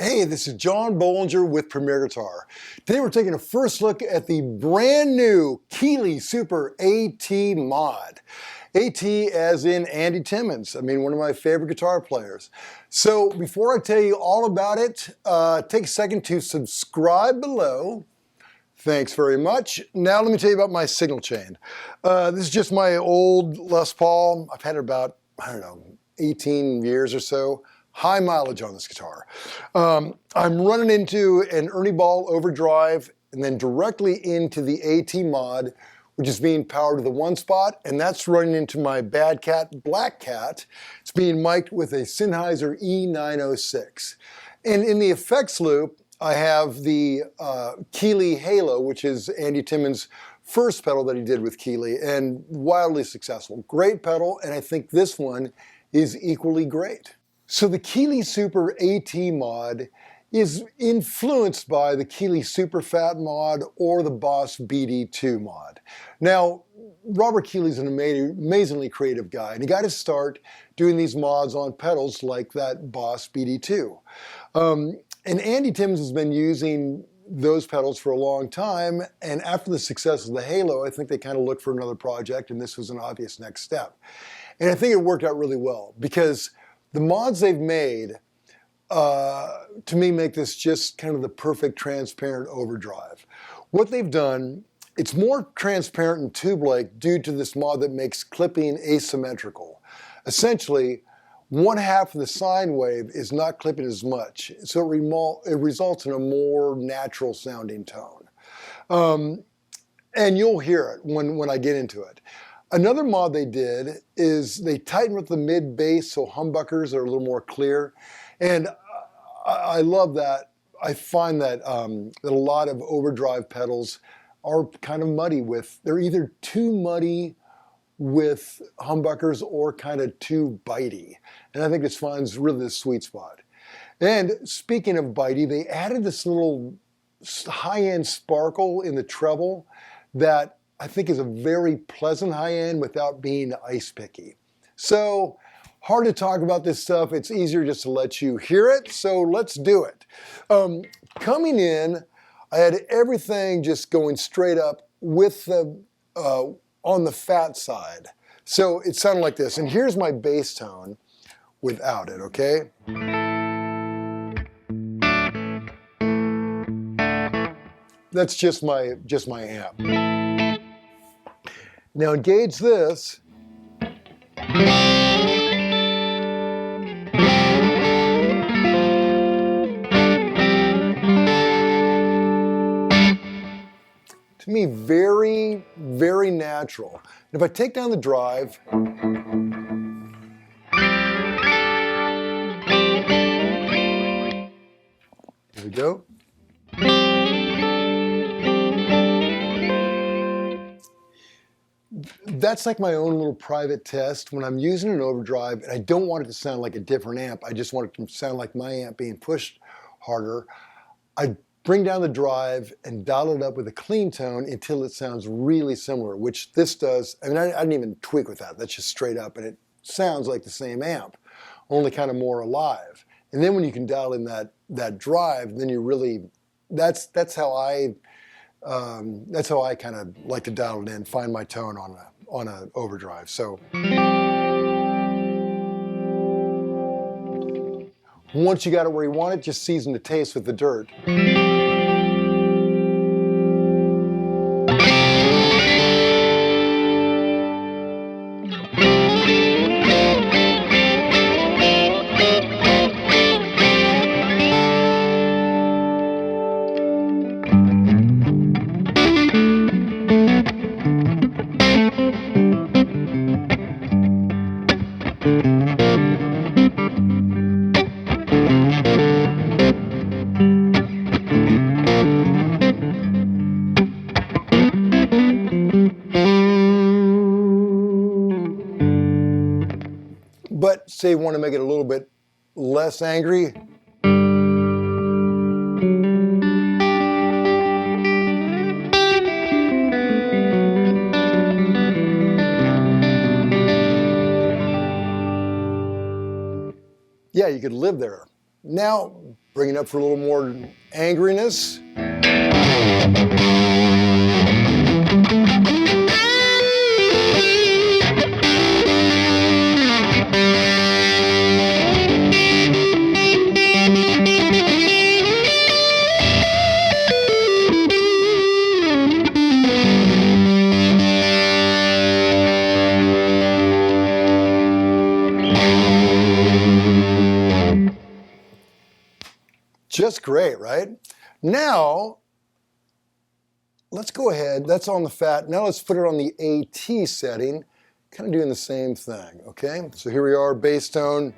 Hey, this is John Bohlinger with Premier Guitar. Today we're taking a first look at the brand new Keeley Super AT Mod. AT as in Andy Timmons, one of my favorite guitar players. So before I tell you all about it, take a second to subscribe below. Thanks very much. Now let me tell you about my signal chain. This is just my old Les Paul. I've had it about, 18 years or so. High mileage on this guitar. I'm running into an Ernie Ball Overdrive and then directly into the AT Mod, which is being powered to the one spot, and that's running into my Bad Cat Black Cat. It's being mic'd with a Sennheiser E906. And in the effects loop, I have the Keeley Halo, which is Andy Timmons' first pedal that he did with Keeley, and wildly successful. Great pedal, and I think this one is equally great. So the Keeley Super AT Mod is influenced by the Keeley Super Fat Mod or the Boss BD2 Mod. Now, Robert Keeley's an amazingly creative guy, and he got his start doing these mods on pedals like that Boss BD2. And Andy Timmons has been using those pedals for a long time, and after the success of the Halo, I think they kind of looked for another project, and this was an obvious next step. And I think it worked out really well, because the mods they've made, to me, make this just kind of the perfect transparent overdrive. What they've done, it's more transparent and tube-like due to this mod that makes clipping asymmetrical. Essentially, one half of the sine wave is not clipping as much, so it results in a more natural sounding tone. And you'll hear it when I get into it. Another mod they did is they tightened with the mid bass so humbuckers are a little more clear. And I love that. I find that, that a lot of overdrive pedals are kind of muddy they're either too muddy with humbuckers or kind of too bitey. And I think this finds really the sweet spot. And speaking of bitey, they added this little high-end sparkle in the treble that I think is a very pleasant high end without being ice picky. So hard to talk about this stuff. It's easier just to let you hear it. So let's do it. Coming in, I had everything just going straight up with the on the fat side. So it sounded like this. And here's my bass tone without it, okay? That's just my amp. Now engage this. To me, very, very natural. And if I take down the drive, here we go. That's like my own little private test. When I'm using an overdrive and I don't want it to sound like a different amp, I just want it to sound like my amp being pushed harder, I bring down the drive and dial it up with a clean tone until it sounds really similar, which this does. I didn't even tweak with that. That's just straight up, and it sounds like the same amp, only kind of more alive. And then when you can dial in that drive, then you really, that's how I kind of like to dial it in, find my tone on a overdrive. So once you got it where you want it, just season the taste with the dirt. But say you want to make it a little bit less angry. Yeah, you could live there. Now, bring it up for a little more angriness. Just great, right? Now, let's go ahead, that's on the fat. Now let's put it on the AT setting, kind of doing the same thing, okay? So here we are, bass tone.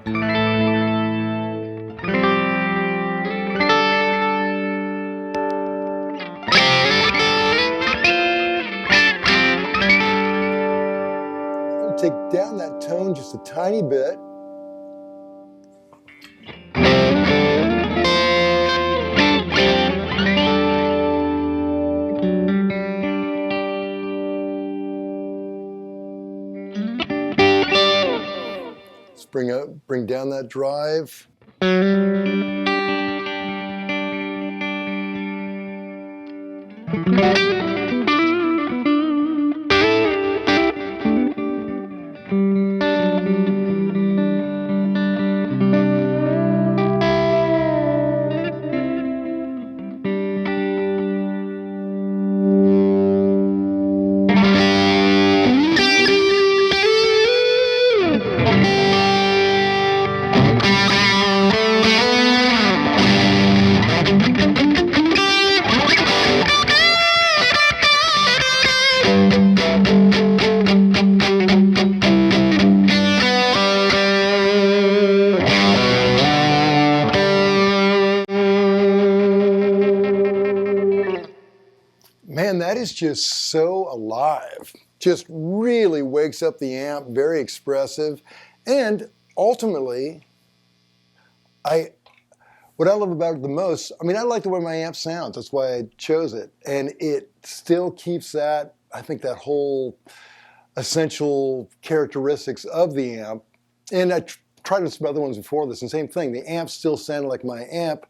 I'll take down that tone just a tiny bit. Bring down that drive. Man, that is just so alive. Just really wakes up the amp, very expressive. And ultimately, what I love about it the most, I mean, I like the way my amp sounds. That's why I chose it. And it still keeps that, I think, that whole essential characteristics of the amp. And I tried some other ones before this, and same thing. The amp still sounded like my amp,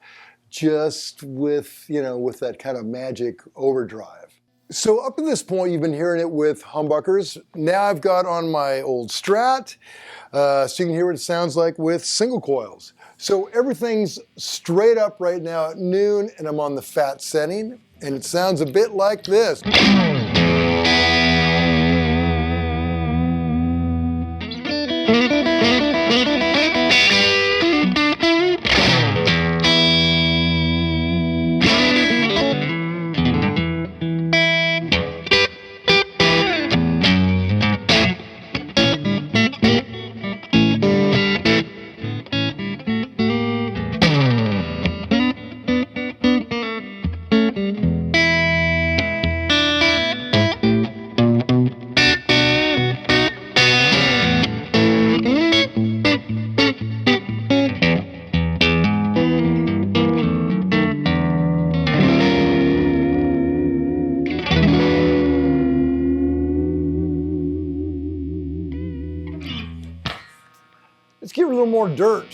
just with, you know, with that kind of magic overdrive. So up to this point, you've been hearing it with humbuckers. Now I've got on my old Strat, so you can hear what it sounds like with single coils. So everything's straight up right now at noon, and I'm on the fat setting, and it sounds a bit like this. Let's give it a little more dirt.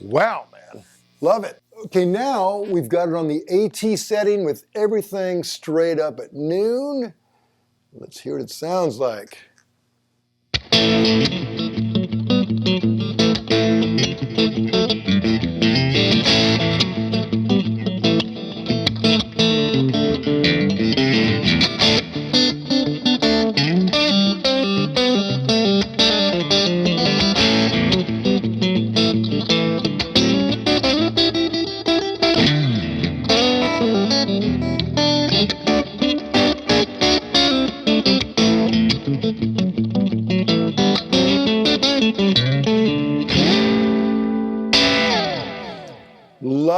Wow, man, love it. Okay, now we've got it on the AT setting with everything straight up at noon. Let's hear what it sounds like.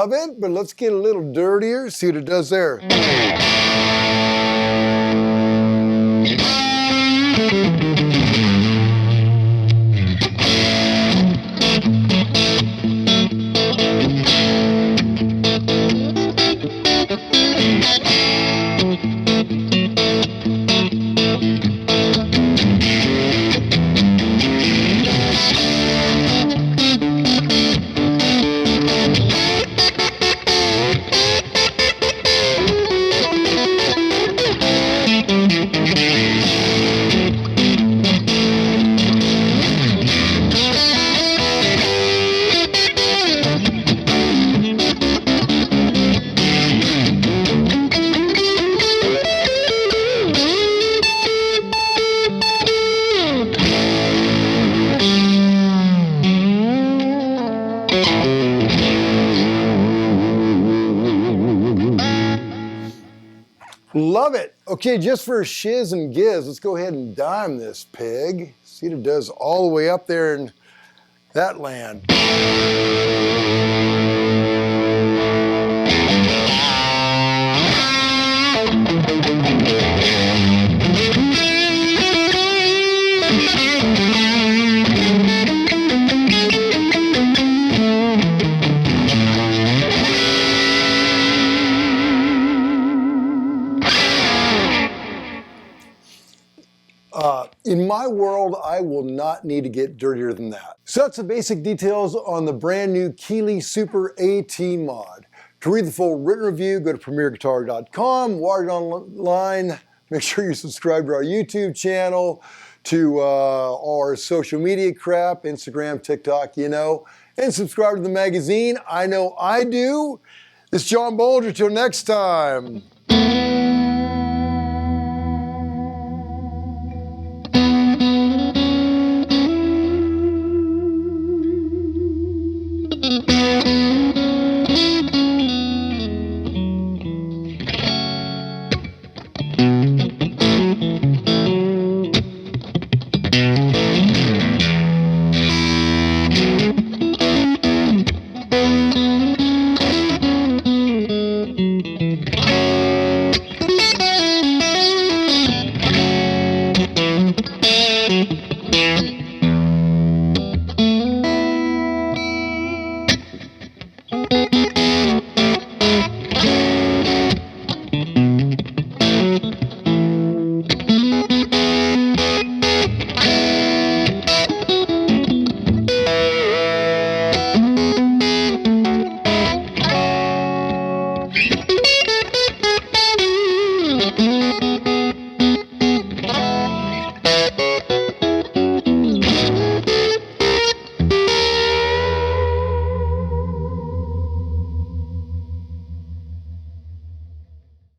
love it, but let's get a little dirtier, see what it does there. Love it. Okay, just for shiz and giz, let's go ahead and dime this pig. See what it does all the way up there in that land. In my world, I will not need to get dirtier than that. So that's the basic details on the brand new Keeley Super AT Mod. To read the full written review, go to premierguitar.com, watch it online, make sure you subscribe to our YouTube channel, to all our social media crap, Instagram, TikTok, you know, and subscribe to the magazine. I know I do. It's John Bohlinger. Till next time.